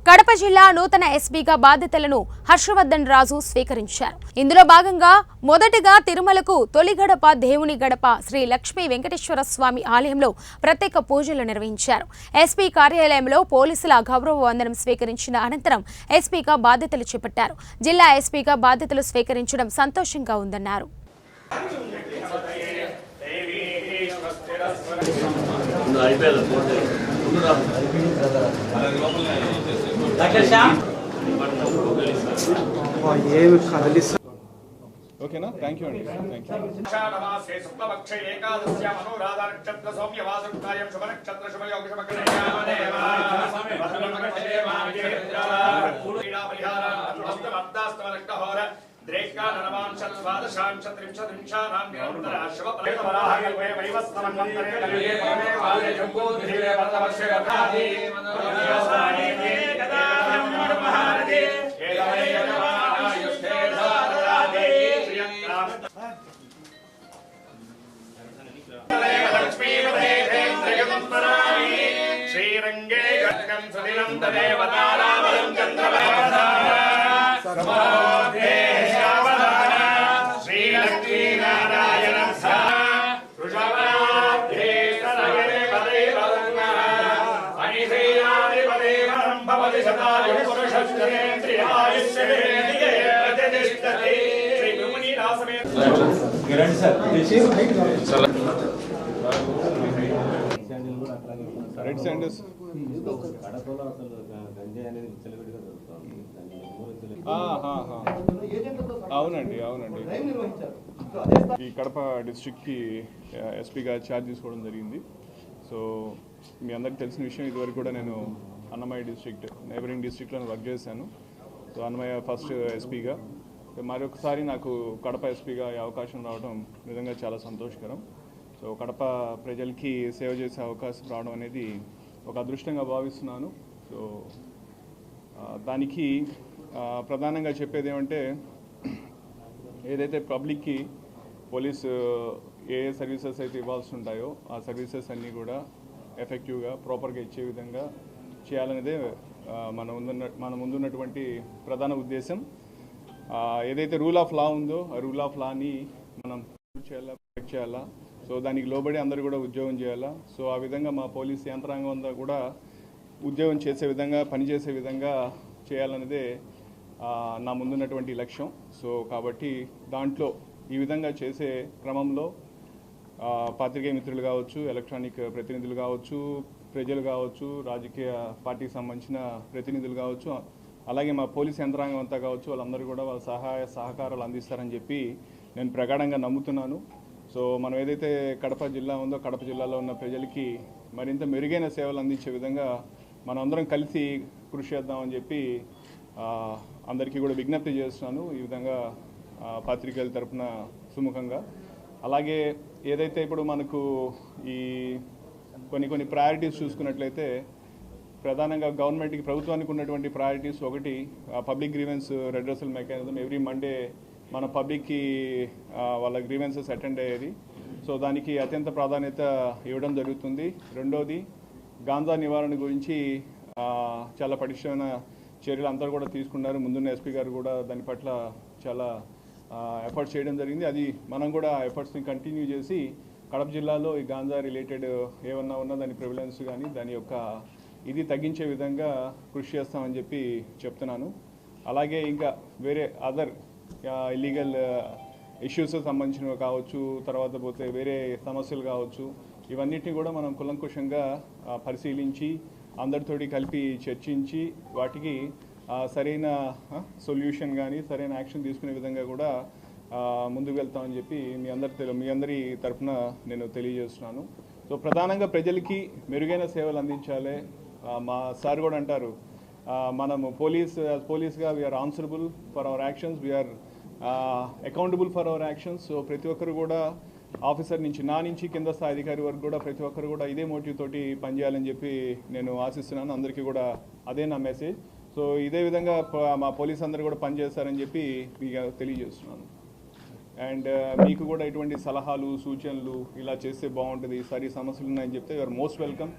కడప జిల్లా నూతన ఎస్పీగా బాధ్యతలను హర్షవర్ధన్ రాజు స్వీకరించారు. ఇందులో భాగంగా మొదటగా తిరుమలకు తొలి గడప దేవుని గడప శ్రీ లక్ష్మీ వెంకటేశ్వర స్వామి ఆలయంలో ప్రత్యేక పూజలు నిర్వహించారు. ఎస్పీ కార్యాలయంలో పోలీసుల గౌరవ వందనం స్వీకరించిన అనంతరం ఎస్పీగా బాధ్యతలు చేపట్టారు. జిల్లా ఎస్పీగా బాధ్యతలు స్వీకరించడం సంతోషంగా ఉందన్నారు. ఓకేనా, థ్యాంక్ యూ అండి. श्रीरंगे गत्कं सुदिनं तदेवतारावलं चन्द्रवरदा समाधे श्यामदान श्रीलक्ष्मी नारायणं सा ऋषभनाभे सरगरे पदे वदन्ना अनिशयादि पदे वरं भवति सदायु पुरुषश्चेन्द्रियायुष्येन्द्रिये प्रतिष्ठति श्री गुमुनि दासमेत ग्रैंड सर రెడ్ శాండల్స్ అవునండి. ఈ కడప డిస్ట్రిక్ట్కి ఎస్పీగా ఛార్జ్ తీసుకోవడం జరిగింది. సో మీ అందరికి తెలిసిన విషయం, ఇదివరకు కూడా నేను అన్నమయ్య డిస్ట్రిక్ట్ నైబరింగ్ డిస్ట్రిక్ట్లో వర్క్ చేశాను. సో అన్నమయ్య ఫస్ట్ ఎస్పీగా, మరొకసారి నాకు కడప ఎస్పీగా ఈ అవకాశం రావడం నిజంగా చాలా సంతోషకరం. సో కడప ప్రజలకి సేవ చేసే అవకాశం రావడం అనేది ఒక అదృష్టంగా భావిస్తున్నాను. సో దానికి ప్రధానంగా చెప్పేది ఏమంటే, ఏదైతే పబ్లిక్కి పోలీసు ఏ సర్వీసెస్ అయితే ఇవ్వాల్సి ఉంటాయో ఆ సర్వీసెస్ అన్నీ కూడా ఎఫెక్టివ్గా ప్రాపర్గా ఇచ్చే విధంగా చేయాలనేదే మన ముందున్నటువంటి ప్రధాన ఉద్దేశం. ఏదైతే రూల్ ఆఫ్ లా ఉందో ఆ రూల్ ఆఫ్ లాని మనం చేయాలా, ప్రొటెక్ట్ చేయాలా. సో దానికి లోబడి అందరూ కూడా ఉద్యోగం చేయాలా. సో ఆ విధంగా మా పోలీస్ యంత్రాంగం అంతా కూడా ఉద్యోగం చేసే విధంగా, పనిచేసే విధంగా చేయాలన్నదే నా ముందున్నటువంటి లక్ష్యం. సో కాబట్టి దాంట్లో ఈ విధంగా చేసే క్రమంలో పాత్రికేయ మిత్రులు కావచ్చు, ఎలక్ట్రానిక్ ప్రతినిధులు కావచ్చు, ప్రజలు కావచ్చు, రాజకీయ పార్టీకి సంబంధించిన ప్రతినిధులు కావచ్చు, అలాగే మా పోలీస్ యంత్రాంగం అంతా కావచ్చు, వాళ్ళందరూ కూడా వాళ్ళ సహాయ సహకారాలు అందిస్తారని చెప్పి నేను ప్రగాఢంగా నమ్ముతున్నాను. సో మనం ఏదైతే కడప జిల్లా ఉందో, కడప జిల్లాలో ఉన్న ప్రజలకి మరింత మెరుగైన సేవలు అందించే విధంగా మనం అందరం కలిసి కృషి చేద్దామని చెప్పి అందరికీ కూడా విజ్ఞప్తి చేస్తున్నాను, ఈ విధంగా పాత్రికేయుల తరపున సుముఖంగా. అలాగే ఏదైతే ఇప్పుడు మనకు ఈ కొన్ని ప్రయారిటీస్ చూసుకున్నట్లయితే, ప్రధానంగా గవర్నమెంట్కి, ప్రభుత్వానికి ఉన్నటువంటి ప్రయారిటీస్ ఒకటి public grievance redressal mechanism. Every Monday మన పబ్లిక్కి వాళ్ళ గ్రీవెన్సెస్ అటెండ్ అయ్యేది. సో దానికి అత్యంత ప్రాధాన్యత ఇవ్వడం జరుగుతుంది. రెండోది, గాంజా నివారణ గురించి చాలా పటిష్టమైన చర్యలు అందరూ కూడా తీసుకున్నారు. ముందున్న ఎస్పీ గారు కూడా దాని పట్ల చాలా ఎఫర్ట్స్ చేయడం జరిగింది. అది మనం కూడా ఎఫర్ట్స్ని కంటిన్యూ చేసి కడప జిల్లాలో ఈ గాంజా రిలేటెడ్ ఏమన్నా ఉన్నా దాని ప్రివిలెన్స్ కానీ దాని యొక్క ఇది తగ్గించే విధంగా కృషి చేస్తామని చెప్పి చెప్తున్నాను. అలాగే ఇంకా వేరే అదర్ ఇల్లీగల్ ఇష్యూస్ సంబంధించినవి కావచ్చు, తర్వాత పోతే వేరే సమస్యలు కావచ్చు, ఇవన్నిటిని కూడా మనం కులంకుశంగా పరిశీలించి అందరితోటి కలిపి చర్చించి వాటికి సరైన సొల్యూషన్ కానీ సరైన యాక్షన్ తీసుకునే విధంగా కూడా ముందుకు వెళ్తామని చెప్పి మీ అందరి తరఫున నేను తెలియజేస్తున్నాను. సో ప్రధానంగా ప్రజలకి మెరుగైన సేవలు అందించాలి. మా సార్ కూడా అంటారు, మనము పోలీస్గా we are answerable for our actions, we are accountable for our actions. So ప్రతి ఒక్కరు కూడా ఆఫీసర్ నుంచి నా నుంచి కింద స్థాయి అధికారి వరకు కూడా ప్రతి ఒక్కరు కూడా ఇదే మోటివ్ తోటి పనిచేయాలని చెప్పి నేను ఆశిస్తున్నాను. అందరికీ కూడా అదే నా మెసేజ్. సో ఇదే విధంగా మా పోలీస్ అందరూ కూడా పనిచేస్తారని చెప్పి మీకు తెలియజేస్తున్నాను. అండ్ మీకు కూడా ఇటువంటి సలహాలు సూచనలు ఇలా చేస్తే బాగుంటుంది, ఈసారి సమస్యలు ఉన్నాయని చెప్తే యూఆర్ మోస్ట్ వెల్కమ్.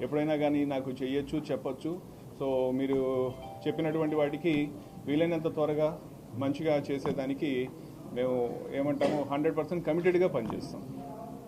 ఎప్పుడైనా కానీ నాకు చేయొచ్చు, చెప్పొచ్చు. సో మీరు చెప్పినటువంటి వాటికి వీలైనంత త్వరగా మంచిగా చేసేదానికి మేము ఏమంటాము 100% కమిటెడ్గా పనిచేస్తాం.